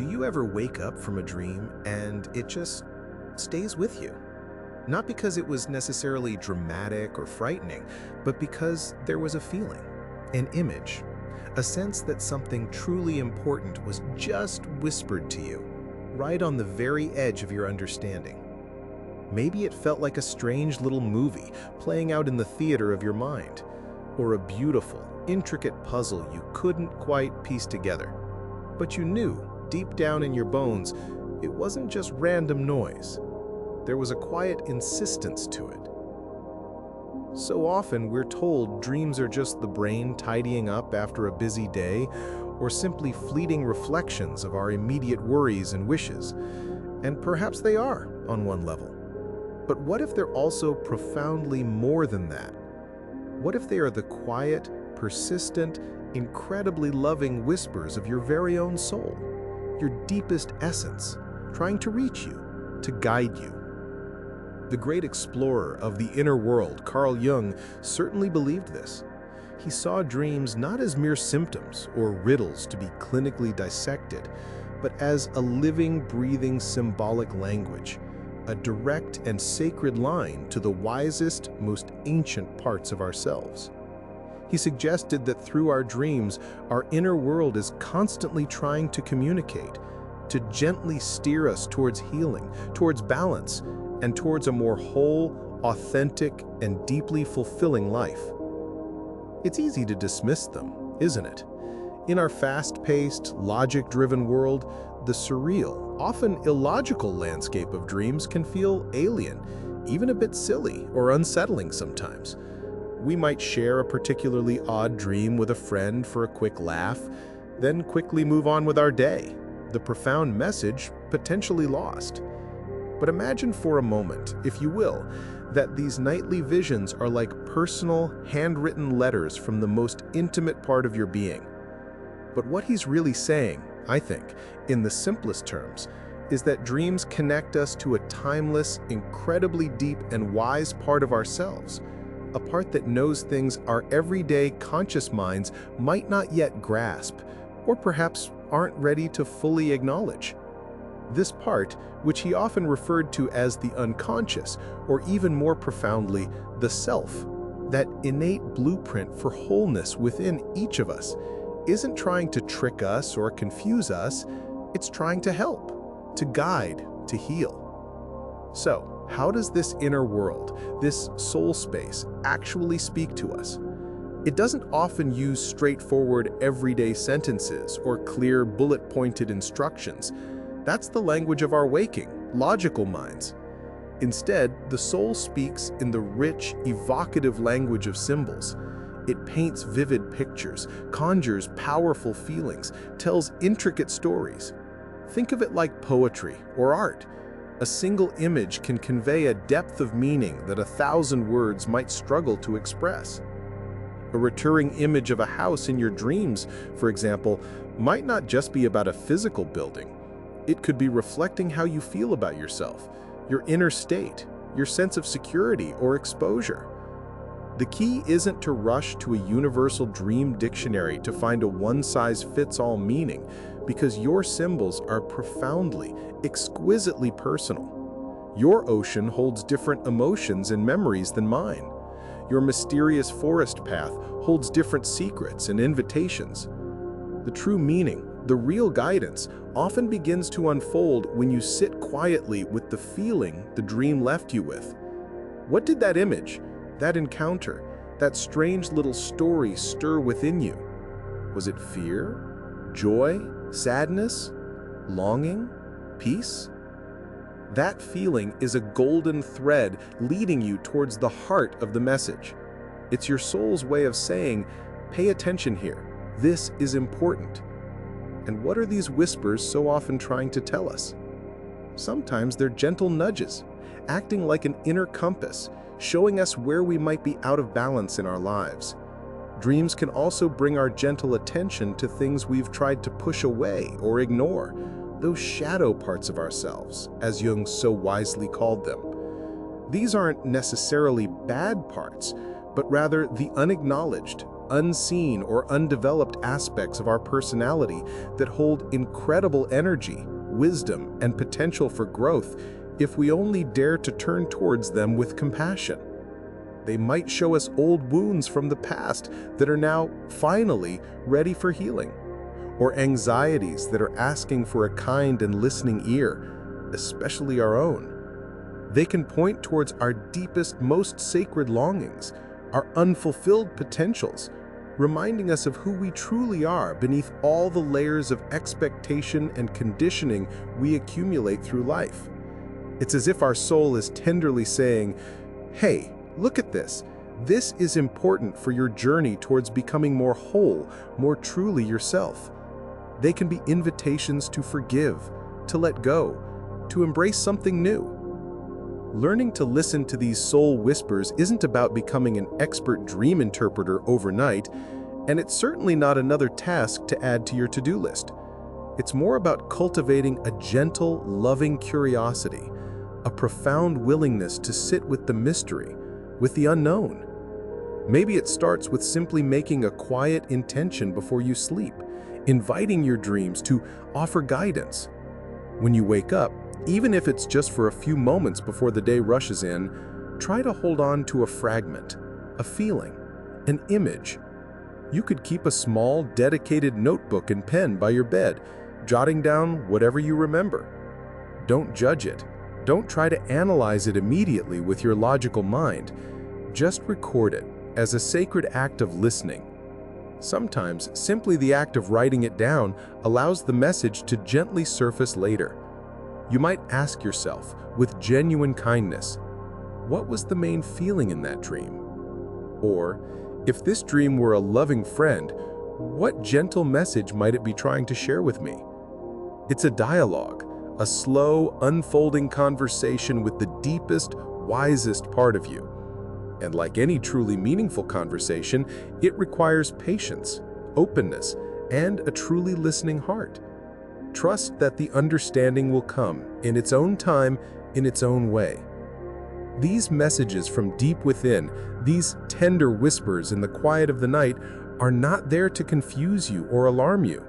Do you ever wake up from a dream and it just stays with you? Not because it was necessarily dramatic or frightening, but because there was a feeling, an image, a sense that something truly important was just whispered to you, right on the very edge of your understanding. Maybe it felt like a strange little movie playing out in the theater of your mind, or a beautiful, intricate puzzle you couldn't quite piece together. But you knew, deep down in your bones, it wasn't just random noise. There was a quiet insistence to it. So often we're told dreams are just the brain tidying up after a busy day, or simply fleeting reflections of our immediate worries and wishes. And perhaps they are, on one level. But what if they're also profoundly more than that? What if they are the quiet, persistent, incredibly loving whispers of your very own soul, your deepest essence, trying to reach you, to guide you? The great explorer of the inner world, Carl Jung, certainly believed this. He saw dreams not as mere symptoms or riddles to be clinically dissected, but as a living, breathing symbolic language, a direct and sacred line to the wisest, most ancient parts of ourselves. He suggested that through our dreams, our inner world is constantly trying to communicate, to gently steer us towards healing, towards balance, and towards a more whole, authentic, and deeply fulfilling life. It's easy to dismiss them, isn't it? In our fast-paced, logic-driven world, the surreal, often illogical landscape of dreams can feel alien, even a bit silly or unsettling sometimes. We might share a particularly odd dream with a friend for a quick laugh, then quickly move on with our day, the profound message potentially lost. But imagine for a moment, if you will, that these nightly visions are like personal, handwritten letters from the most intimate part of your being. But what he's really saying, I think, in the simplest terms, is that dreams connect us to a timeless, incredibly deep and wise part of ourselves, a part that knows things our everyday conscious minds might not yet grasp, or perhaps aren't ready to fully acknowledge. This part, which he often referred to as the unconscious, or even more profoundly, the self, that innate blueprint for wholeness within each of us, isn't trying to trick us or confuse us, it's trying to help, to guide, to heal. So, how does this inner world, this soul space, actually speak to us? It doesn't often use straightforward everyday sentences or clear bullet-pointed instructions. That's the language of our waking, logical minds. Instead, the soul speaks in the rich, evocative language of symbols. It paints vivid pictures, conjures powerful feelings, tells intricate stories. Think of it like poetry or art. A single image can convey a depth of meaning that 1,000 words might struggle to express. A recurring image of a house in your dreams, for example, might not just be about a physical building. It could be reflecting how you feel about yourself, your inner state, your sense of security or exposure. The key isn't to rush to a universal dream dictionary to find a one-size-fits-all meaning, because your symbols are profoundly, exquisitely personal. Your ocean holds different emotions and memories than mine. Your mysterious forest path holds different secrets and invitations. The true meaning, the real guidance, often begins to unfold when you sit quietly with the feeling the dream left you with. What did that image, that encounter, that strange little story stir within you? Was it fear, joy, sadness, longing, peace? That feeling is a golden thread leading you towards the heart of the message. It's your soul's way of saying, pay attention here, this is important. And what are these whispers so often trying to tell us? Sometimes they're gentle nudges, acting like an inner compass, showing us where we might be out of balance in our lives. Dreams can also bring our gentle attention to things we've tried to push away or ignore, those shadow parts of ourselves, as Jung so wisely called them. These aren't necessarily bad parts, but rather the unacknowledged, unseen or undeveloped aspects of our personality that hold incredible energy, wisdom, and potential for growth if we only dare to turn towards them with compassion. They might show us old wounds from the past that are now finally ready for healing, or anxieties that are asking for a kind and listening ear, especially our own. They can point towards our deepest, most sacred longings, our unfulfilled potentials, reminding us of who we truly are beneath all the layers of expectation and conditioning we accumulate through life. It's as if our soul is tenderly saying, "Hey, look at this. This is important for your journey towards becoming more whole, more truly yourself." They can be invitations to forgive, to let go, to embrace something new. Learning to listen to these soul whispers isn't about becoming an expert dream interpreter overnight, and it's certainly not another task to add to your to-do list. It's more about cultivating a gentle, loving curiosity, a profound willingness to sit with the mystery, with the unknown. Maybe it starts with simply making a quiet intention before you sleep, inviting your dreams to offer guidance. When you wake up, even if it's just for a few moments before the day rushes in, try to hold on to a fragment, a feeling, an image. You could keep a small, dedicated notebook and pen by your bed, jotting down whatever you remember. Don't judge it. Don't try to analyze it immediately with your logical mind. Just record it as a sacred act of listening. Sometimes, simply the act of writing it down allows the message to gently surface later. You might ask yourself, with genuine kindness, what was the main feeling in that dream? Or, if this dream were a loving friend, what gentle message might it be trying to share with me? It's a dialogue, a slow, unfolding conversation with the deepest, wisest part of you. And like any truly meaningful conversation, it requires patience, openness, and a truly listening heart. Trust that the understanding will come in its own time, in its own way. These messages from deep within, these tender whispers in the quiet of the night, are not there to confuse you or alarm you.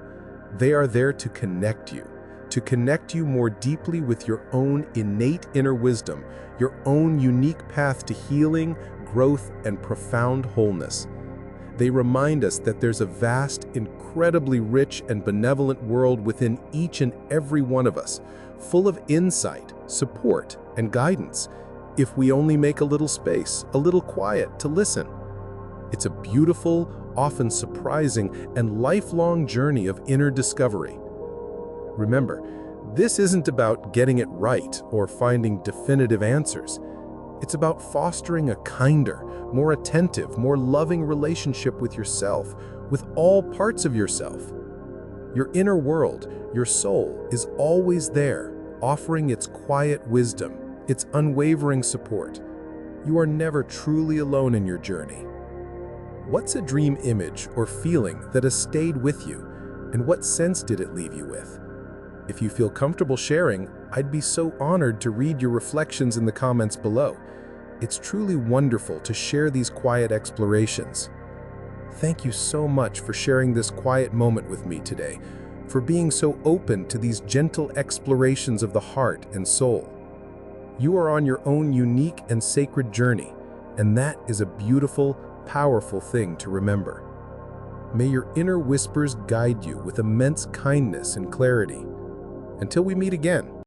They are there to connect you more deeply with your own innate inner wisdom, your own unique path to healing, growth, and profound wholeness. They remind us that there's a vast, incredibly rich and benevolent world within each and every one of us, full of insight, support, and guidance, if we only make a little space, a little quiet to listen. It's a beautiful, often surprising, and lifelong journey of inner discovery. Remember, this isn't about getting it right or finding definitive answers. It's about fostering a kinder, more attentive, more loving relationship with yourself, with all parts of yourself. Your inner world, your soul, is always there, offering its quiet wisdom, its unwavering support. You are never truly alone in your journey. What's a dream image or feeling that has stayed with you, and what sense did it leave you with? If you feel comfortable sharing, I'd be so honored to read your reflections in the comments below. It's truly wonderful to share these quiet explorations. Thank you so much for sharing this quiet moment with me today, for being so open to these gentle explorations of the heart and soul. You are on your own unique and sacred journey, and that is a beautiful, powerful thing to remember. May your inner whispers guide you with immense kindness and clarity. Until we meet again,